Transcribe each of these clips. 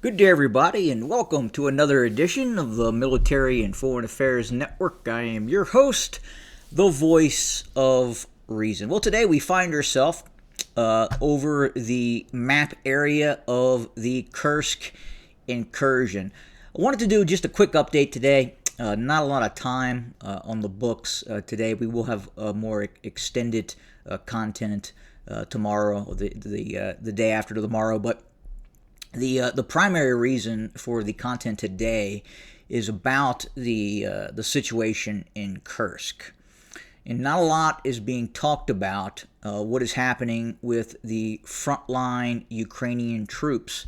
Good day, everybody, and welcome to another edition of the Military and Foreign Affairs Network. I am your host, the voice of reason. Well, today we find ourselves over the map area of the Kursk incursion. I wanted to do just a quick update today. Not a lot of time on the books today. We will have more extended content tomorrow, or the day after tomorrow, but the primary reason for the content today is about the situation in Kursk, and not a lot is being talked about what is happening with the frontline Ukrainian troops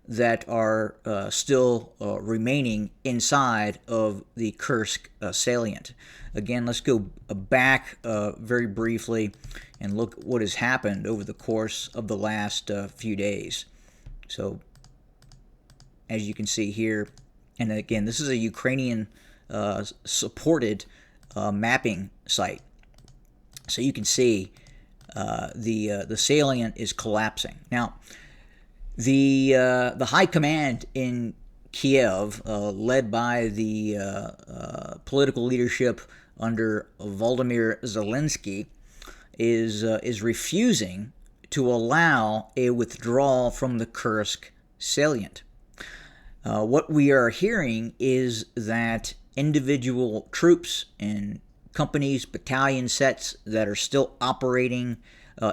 that are still remaining inside of the Kursk salient. Again, let's go back very briefly and look at what has happened over the course of the last few days. So, as you can see here, and again, this is a Ukrainian supported mapping site. So you can see the salient is collapsing. Now, the high command in Kiev, led by the political leadership under Volodymyr Zelensky, is refusing to allow a withdrawal from the Kursk salient. What we are hearing is that individual troops and companies, battalion sets that are still operating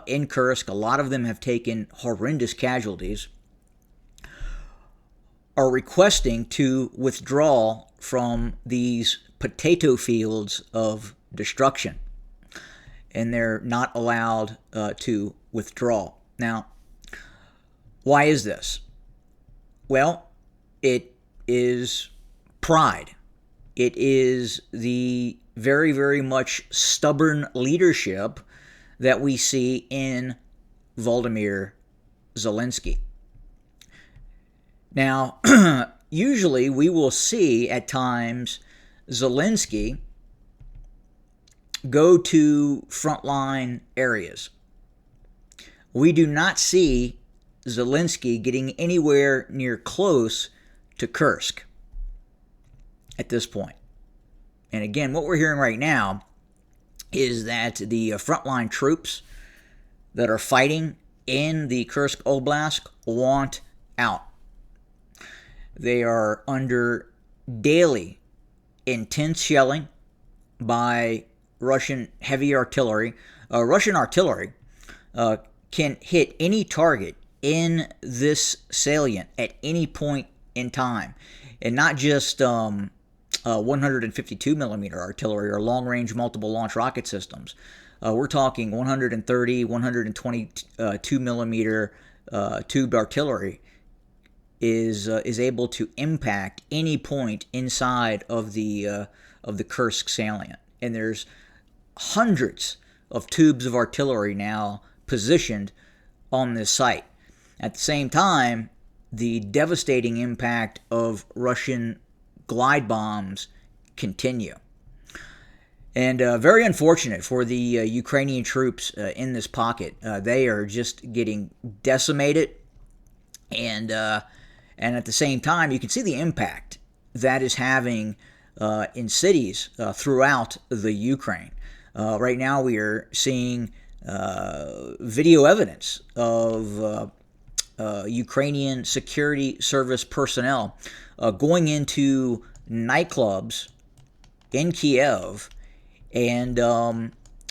in Kursk, a lot of them have taken horrendous casualties, are requesting to withdraw from these potato fields of destruction. And they're not allowed to withdraw. Now, why is this? Well, it is pride. It is the very, very much stubborn leadership that we see in Volodymyr Zelensky. Now, usually we will see at times Zelensky go to frontline areas. We do not see Zelensky getting anywhere near close to Kursk at this point. And again, what we're hearing right now is that the frontline troops that are fighting in the Kursk Oblast want out. They are under daily intense shelling by Russian heavy artillery. Russian artillery can hit any target in this salient at any point in time, and not just 152 millimeter artillery or long-range multiple launch rocket systems. We're talking 130, 122 millimeter tubed artillery is able to impact any point inside of the Kursk salient, and there's hundreds of tubes of artillery now positioned on this site. At the same time, the devastating impact of Russian glide bombs continue. And very unfortunate for the Ukrainian troops in this pocket. They are just getting decimated. And at the same time, you can see the impact that is having in cities throughout the Ukraine. Right now we are seeing video evidence of Ukrainian security service personnel going into nightclubs in Kiev and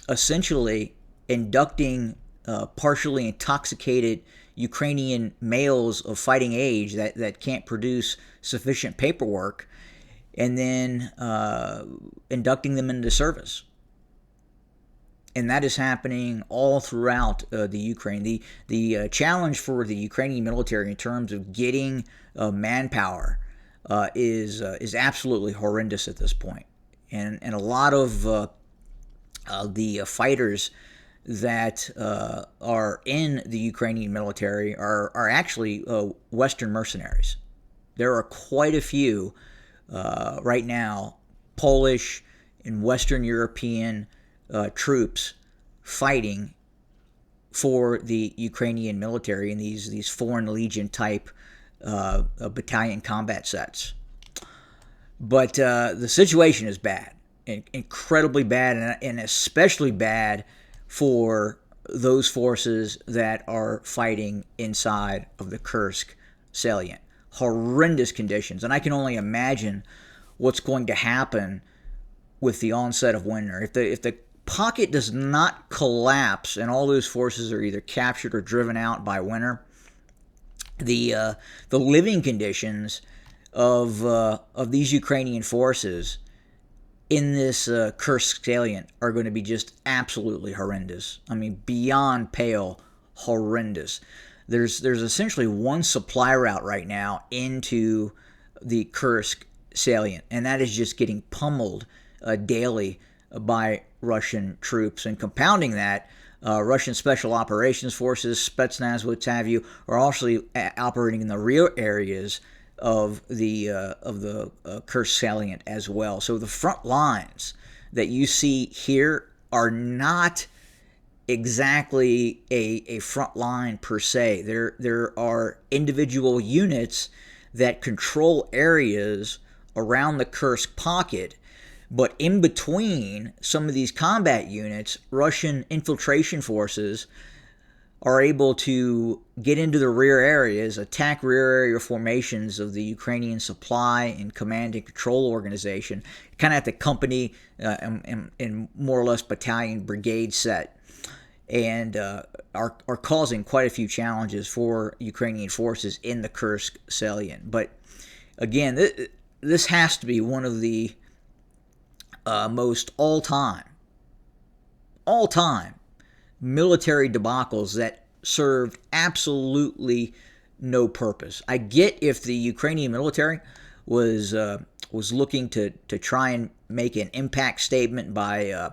essentially inducting partially intoxicated Ukrainian males of fighting age that can't produce sufficient paperwork, and then inducting them into service. And that is happening all throughout the Ukraine. The challenge for the Ukrainian military in terms of getting manpower is absolutely horrendous at this point. And a lot of the fighters that are in the Ukrainian military are actually Western mercenaries. There are quite a few right now, Polish and Western European troops fighting for the Ukrainian military in these Foreign Legion type battalion combat sets. But the situation is bad, incredibly bad, and especially bad for those forces that are fighting inside of the Kursk salient. Horrendous conditions, and I can only imagine what's going to happen with the onset of winter. If the pocket does not collapse and all those forces are either captured or driven out by winter, the living conditions of these Ukrainian forces in this Kursk salient are going to be just absolutely horrendous. I mean, beyond pale horrendous. There's essentially one supply route right now into the Kursk salient, and that is just getting pummeled daily by Russian troops. And compounding that, Russian Special Operations Forces, Spetsnaz, what have you, are also operating in the rear areas of the Kursk salient as well. So the front lines that you see here are not exactly a front line per se. There are individual units that control areas around the Kursk pocket, but in between some of these combat units, Russian infiltration forces are able to get into the rear areas, attack rear area formations of the Ukrainian supply and command and control organization, kind of at the company and more or less battalion brigade set, and are causing quite a few challenges for Ukrainian forces in the Kursk salient. But again, this has to be one of the most all-time military debacles that served absolutely no purpose. I get if the Ukrainian military was looking to try and make an impact statement by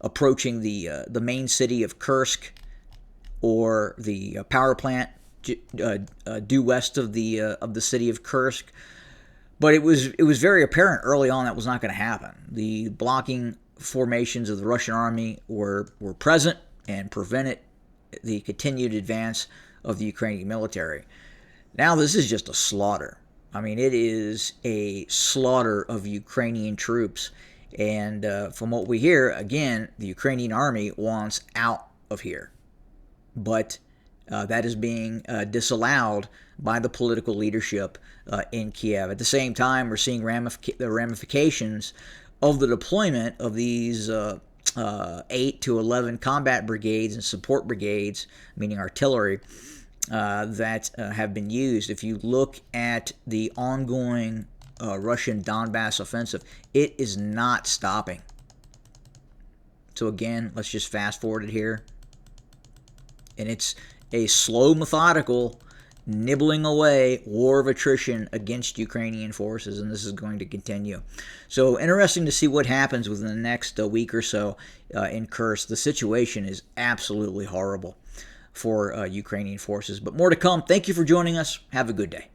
approaching the main city of Kursk or the power plant due west of the city of Kursk. But it was very apparent early on that was not going to happen. The blocking formations of the Russian army were present and prevented the continued advance of the Ukrainian military. Now this is just a slaughter. I mean, it is a slaughter of Ukrainian troops. And from what we hear, again, the Ukrainian army wants out of here. But that is being disallowed by the political leadership in Kiev. At the same time, we're seeing the ramifications of the deployment of these 8 to 11 combat brigades and support brigades, meaning artillery, that have been used. If you look at the ongoing Russian Donbass offensive, it is not stopping. So again, let's just fast forward it here. And it's a slow, methodical, nibbling away war of attrition against Ukrainian forces, and this is going to continue. So interesting to see what happens within the next week or so in Kursk. The situation is absolutely horrible for Ukrainian forces, but more to come. Thank you for joining us. Have a good day.